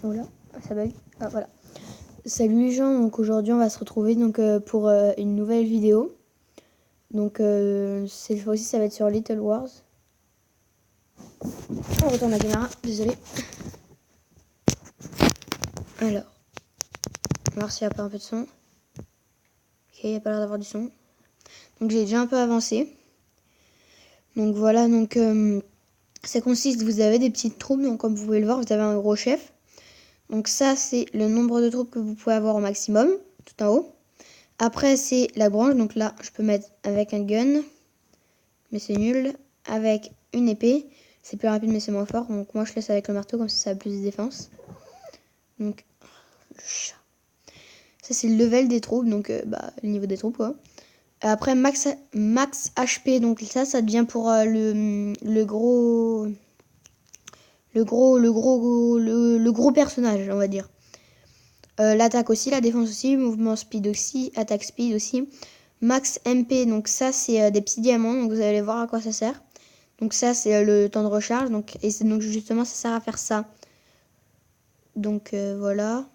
Voilà, ça bug. Ah, voilà. Salut les gens, donc aujourd'hui on va se retrouver donc, pour une nouvelle vidéo. Donc cette fois-ci ça va être sur Little Wars. On retourne la caméra, désolé. Alors, on va voir s'il n'y a pas un peu de son. Ok, il n'y a pas l'air d'avoir du son. Donc j'ai déjà un peu avancé. Donc voilà, donc ça consiste, vous avez des petites troupes, donc comme vous pouvez le voir, vous avez un gros chef. Donc ça c'est le nombre de troupes que vous pouvez avoir au maximum, tout en haut. Après c'est la branche, donc là je peux mettre avec un gun, mais c'est nul. Avec une épée, c'est plus rapide mais c'est moins fort. Donc moi je laisse avec le marteau, comme ça a plus de défense. Donc le chat. Ça c'est le level des troupes, donc le niveau des troupes quoi. Après max HP, donc ça devient pour le gros personnage, on va dire. L'attaque aussi, la défense aussi, mouvement speed aussi, attaque speed aussi. Max MP, donc ça c'est des petits diamants, donc vous allez voir à quoi ça sert. Donc ça c'est le temps de recharge, donc justement ça sert à faire ça. Donc voilà,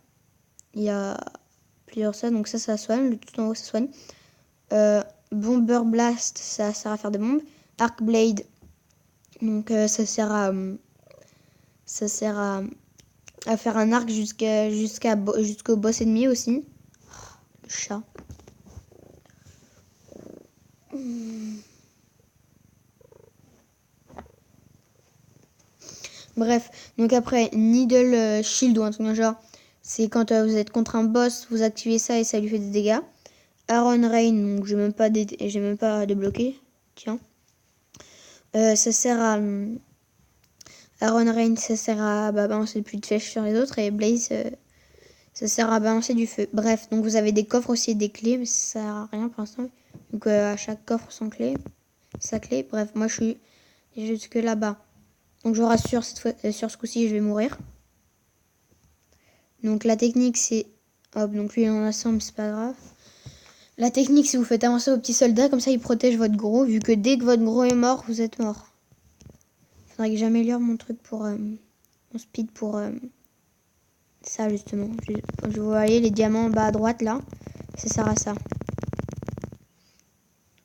il y a plusieurs ça, donc ça soigne, le tout en haut ça soigne. Bomber Blast, ça sert à faire des bombes. Arc Blade, donc ça sert à faire un arc jusqu'au boss ennemi aussi. Le chat. Bref, donc après Needle Shield ou un truc genre, c'est quand vous êtes contre un boss, vous activez ça et ça lui fait des dégâts. Iron Rain, donc j'ai même pas débloqué. Tiens. Ça sert à Iron Rain, ça sert à balancer plus de flèches sur les autres, et Blaze ça sert à balancer du feu. Bref, donc vous avez des coffres aussi et des clés, mais ça sert à rien pour l'instant. Donc à chaque coffre sa clé. Bref, moi je suis jusque là-bas. Donc je vous rassure, sur ce coup-ci, je vais mourir. Donc la technique c'est... Hop, donc lui on assemble, c'est pas grave. La technique c'est vous faites avancer vos petits soldats, comme ça ils protègent votre gros, vu que dès que votre gros est mort, vous êtes mort. Faudrait que j'améliore mon truc pour... mon speed pour... ça justement. Je vous voyez les diamants en bas à droite là. Ça sert à ça.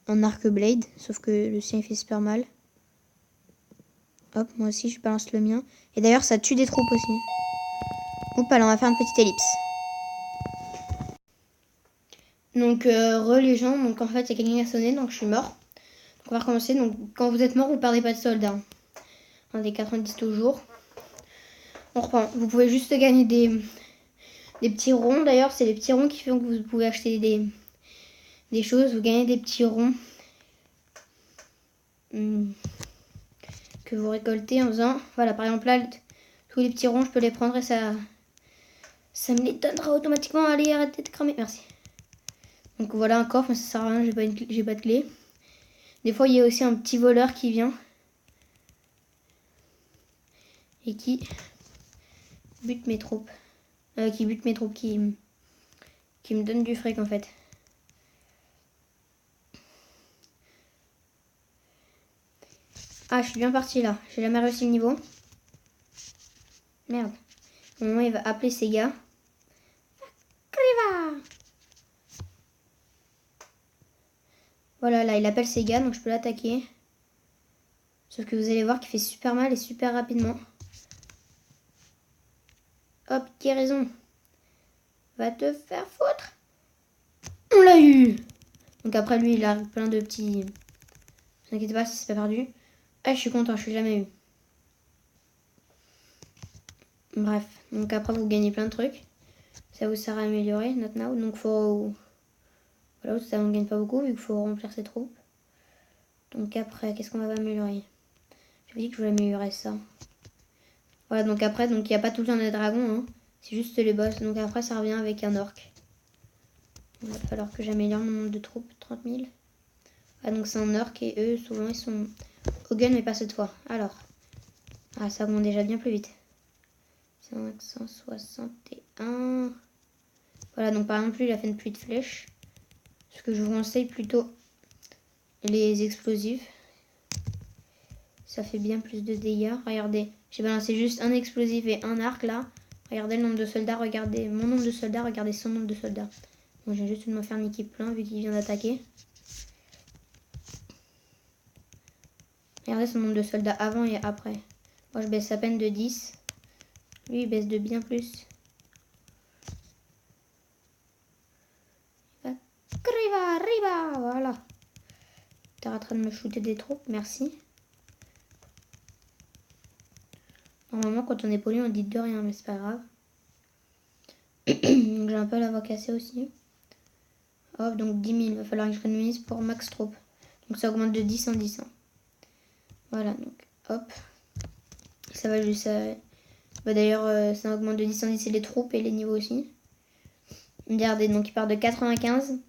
En arc blade, sauf que le sien il fait super mal. Hop, moi aussi je balance le mien. Et d'ailleurs ça tue des troupes aussi. Oups, alors on va faire une petite ellipse. Donc les gens, donc en fait il y a quelqu'un qui a sonné, donc je suis mort. Donc on va recommencer. Donc quand vous êtes mort, vous perdez pas de soldats. Un des 90 toujours. On reprend. Vous pouvez juste gagner des petits ronds. D'ailleurs c'est les petits ronds qui font que vous pouvez acheter des choses. Vous gagnez des petits ronds que vous récoltez en faisant... Voilà, par exemple là, tous les petits ronds, je peux les prendre et ça me les donnera automatiquement. Allez, arrêtez de cramer, merci. Donc voilà un coffre, mais ça sert à rien, j'ai pas de clé. Des fois, il y a aussi un petit voleur qui vient et qui bute mes troupes. Qui me donne du fric en fait. Ah, je suis bien parti là. J'ai jamais réussi le niveau. Merde. Au moment, il va appeler ses gars. Voilà, là, il appelle ses gars, donc je peux l'attaquer. Sauf que vous allez voir qu'il fait super mal et super rapidement. Hop, guérison. Va te faire foutre. On l'a eu. Donc après, lui, il a plein de petits... Ne vous inquiétez pas si c'est pas perdu. Ah, je suis content, je suis jamais eu. Bref, donc après, vous gagnez plein de trucs. Ça vous sert à améliorer, not now. Donc faut... Voilà, ça on gagne pas beaucoup, vu qu'il faut remplir ses troupes. Donc après, qu'est-ce qu'on va améliorer? J'avais dit que je voulais améliorer ça. Voilà, donc après, il n'y a pas tout le temps des dragons, hein. C'est juste les boss. Donc après, ça revient avec un orc. Il va falloir que j'améliore mon nombre de troupes, 30 000. Ah, donc c'est un orc et eux, souvent, ils sont au gun, mais pas cette fois. Alors, ça augmente déjà bien plus vite. 561. Voilà, donc par exemple, lui, il a fait une pluie de flèches. Ce que je vous conseille plutôt les explosifs. Ça fait bien plus de dégâts. Regardez, j'ai balancé juste un explosif et un arc là. Regardez le nombre de soldats, regardez mon nombre de soldats, regardez son nombre de soldats. Moi, j'ai juste de me faire niquer plein vu qu'il vient d'attaquer. Regardez son nombre de soldats avant et après. Moi, je baisse à peine de 10. Lui, il baisse de bien plus. Arriba, arriba, voilà. T'es en train de me shooter des troupes, merci. Normalement, quand on est poli, on dit de rien, mais c'est pas grave. Donc, j'ai un peu la voix cassée aussi. Hop, donc 10 000, il va falloir que je réunisse pour max troupes. Donc ça augmente de 10 en 10. Hein. Voilà, donc hop. Ça va juste... Bah, d'ailleurs, ça augmente de 10 en 10 et les troupes et les niveaux aussi. Regardez, donc il part de 95.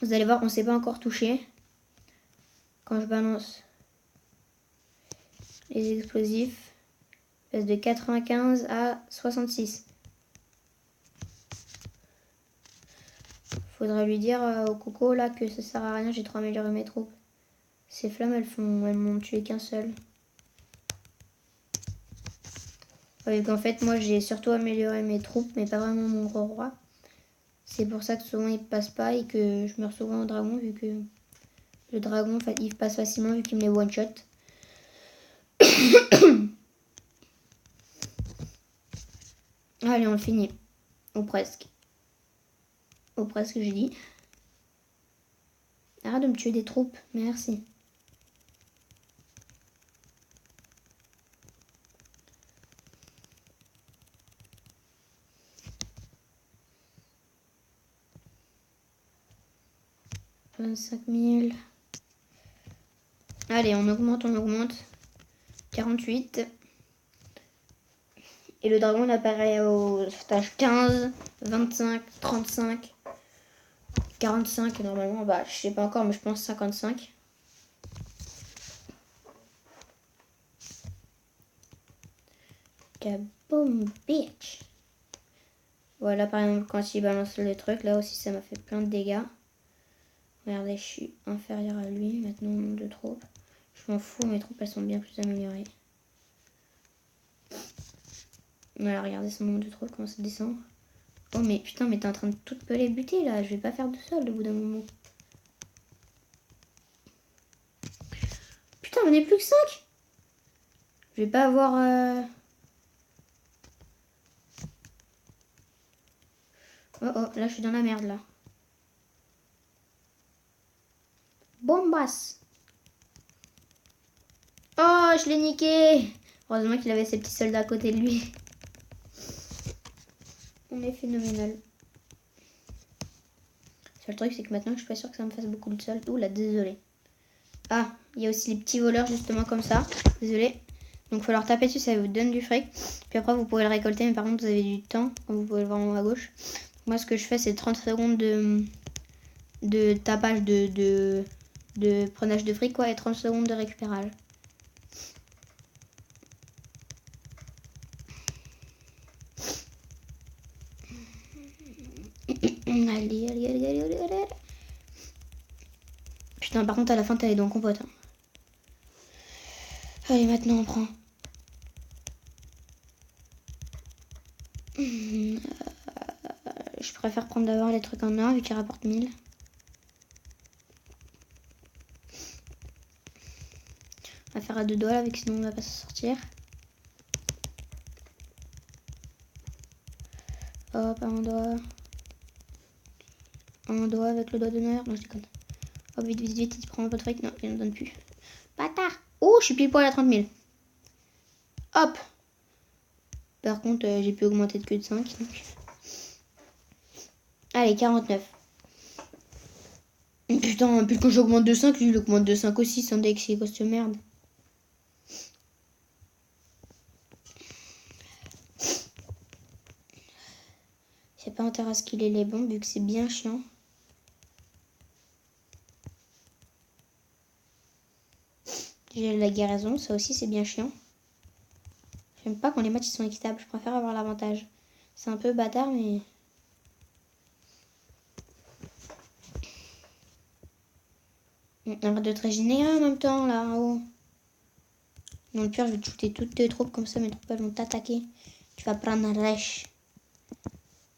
Vous allez voir qu'on ne s'est pas encore touché. Quand je balance les explosifs, je passe de 95 à 66. Faudrait lui dire au coco là que ça sert à rien, j'ai trop amélioré mes troupes. Ces flammes, elles m'ont tué qu'un seul. Vu qu'en fait, moi, j'ai surtout amélioré mes troupes, mais pas vraiment mon gros roi. C'est pour ça que souvent, il passe pas et que je meurs souvent au dragon, vu que le dragon, il passe facilement, vu qu'il me les one-shot. Allez, on finit. Ou presque. Ou presque, je dis. Arrête de me tuer des troupes, merci. « 25 000. Allez, on augmente, on augmente. 48. Et le dragon, il apparaît au stage 15, 25, 35, 45. Normalement, bah, je sais pas encore, mais je pense 55. Kaboom, bitch. Voilà, par exemple, quand il balance le truc, là aussi, ça m'a fait plein de dégâts. Regardez, je suis inférieur à lui. Maintenant, au nombre de troupes. Je m'en fous, mes troupes, elles sont bien plus améliorées. Voilà, regardez son nombre de troupes, comment ça descend. Oh, mais putain, mais t'es en train de tout peler buter, là. Je vais pas faire de sol au bout d'un moment. Putain, on est plus que 5. Je vais pas avoir... Oh, oh, là, je suis dans la merde, là. Bombas. Oh, je l'ai niqué. Heureusement qu'il avait ses petits soldats à côté de lui. On est phénoménal. Le seul truc, c'est que maintenant, je suis pas sûre que ça me fasse beaucoup de sol. Ouh là, désolé. Ah, il y a aussi les petits voleurs, justement, comme ça. Désolé. Donc, il faut leur taper dessus, ça vous donne du fric. Puis après, vous pouvez le récolter, mais par contre, vous avez du temps, comme vous pouvez le voir en haut à gauche. Moi, ce que je fais, c'est 30 secondes de tapage de prenage de fric, quoi, et 30 secondes de récupérage. Allez, allez, allez, allez, allez, allez. Putain, par contre, à la fin, t'as les dents compotes. Hein. Allez, maintenant, on prend. Je préfère prendre d'abord les trucs en or, vu qu'ils rapportent 1000. On va faire à deux doigts, là, vu que sinon, on va pas s'en sortir. Hop, un doigt. Un doigt avec le doigt d'honneur. Non, je déconne. Hop, vite, vite, vite, il prend un peu de fric. Non, il ne donne plus. Bâtard. Oh, je suis pile poil à 30 000. Hop. Par contre, j'ai pu augmenter de que de 5. Donc... Allez, 49. Putain, puis quand j'augmente de 5, lui, il augmente de 5 aussi, sans deck, c'est quoi cette merde. C'est pas intérêt à ce qu'il ait les bombes, vu que c'est bien chiant. J'ai la guérison, ça aussi c'est bien chiant. J'aime pas quand les matchs sont équitables, je préfère avoir l'avantage. C'est un peu bâtard, mais... Arrête de te régénérer en même temps, là, en haut. Non, le pire, je vais te shooter toutes tes troupes, comme ça mes troupes elles vont t'attaquer. Tu vas prendre rêche.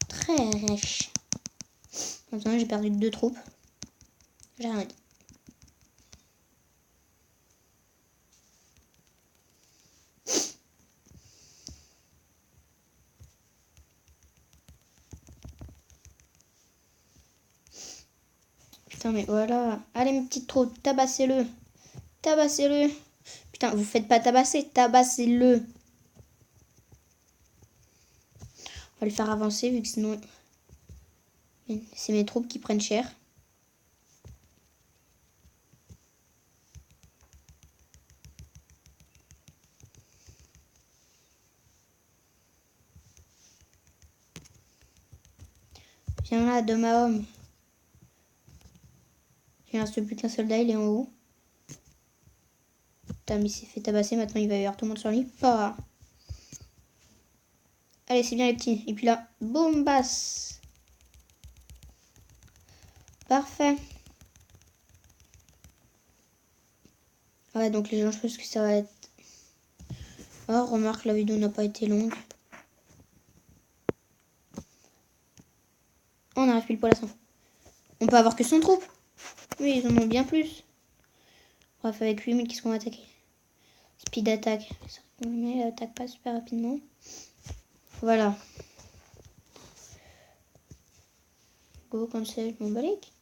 Très rêche. Maintenant, j'ai perdu 2 troupes. J'ai rien dit. Putain, mais voilà. Allez, mes petites troupes, tabassez-le. Tabassez-le. Putain, vous faites pas tabasser, tabassez-le. On va le faire avancer, vu que sinon... c'est mes troupes qui prennent cher. Viens là, de ma homme. Il ne reste plus qu'un soldat, il est en haut. Putain, mais il s'est fait tabasser, maintenant il va y avoir tout le monde sur lui. Pas. Allez, c'est bien les petits. Et puis là, boum, basse. Parfait. Ouais, donc les gens, je pense que ça va être... Oh, remarque, la vidéo n'a pas été longue. On arrive pile poil à 100. On peut avoir que 100 troupes. Oui, ils en ont bien plus. Bref, avec 8000, qu'est-ce qu'on va attaquer? Speed attack. Mais elle attaque pas super rapidement. Voilà. Go, cancel, mon balique.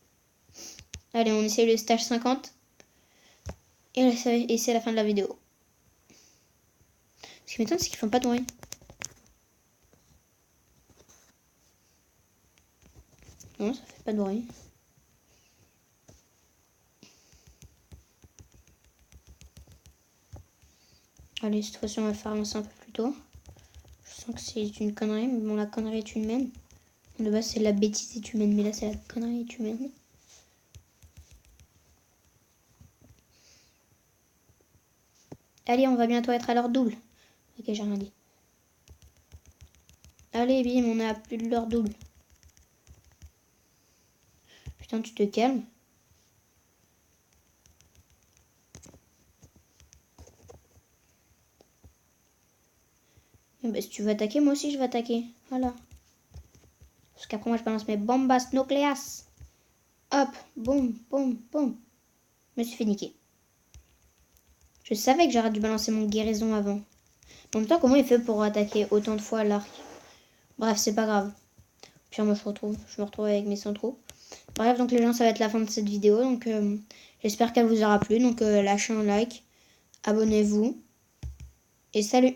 Allez, on essaye le stage 50. Et c'est la fin de la vidéo. Ce qui m'étonne, c'est qu'ils font pas de bruit. Non, ça fait pas de bruit. Allez, cette fois-ci, on va faire avancer un peu plus tôt. Je sens que c'est une connerie, mais bon, la connerie est humaine. De base, c'est la bêtise est humaine, mais là, c'est la connerie est humaine. Allez, on va bientôt être à l'heure double. Ok, j'ai rien dit. Allez, bim, on est à plus de l'heure double. Putain, tu te calmes. Bah, si tu veux attaquer, moi aussi je vais attaquer. Voilà. Parce qu'après moi je balance mes bombas nucléas. Hop, boum, boum, boum. Je me suis fait niquer. Je savais que j'aurais dû balancer mon guérison avant. En même temps, comment il fait pour attaquer autant de fois l'arc? Bref, c'est pas grave. Puis moi je me retrouve avec mes 100 troupes. Bref, donc les gens, ça va être la fin de cette vidéo. Donc j'espère qu'elle vous aura plu. Donc lâchez un like, abonnez-vous et salut.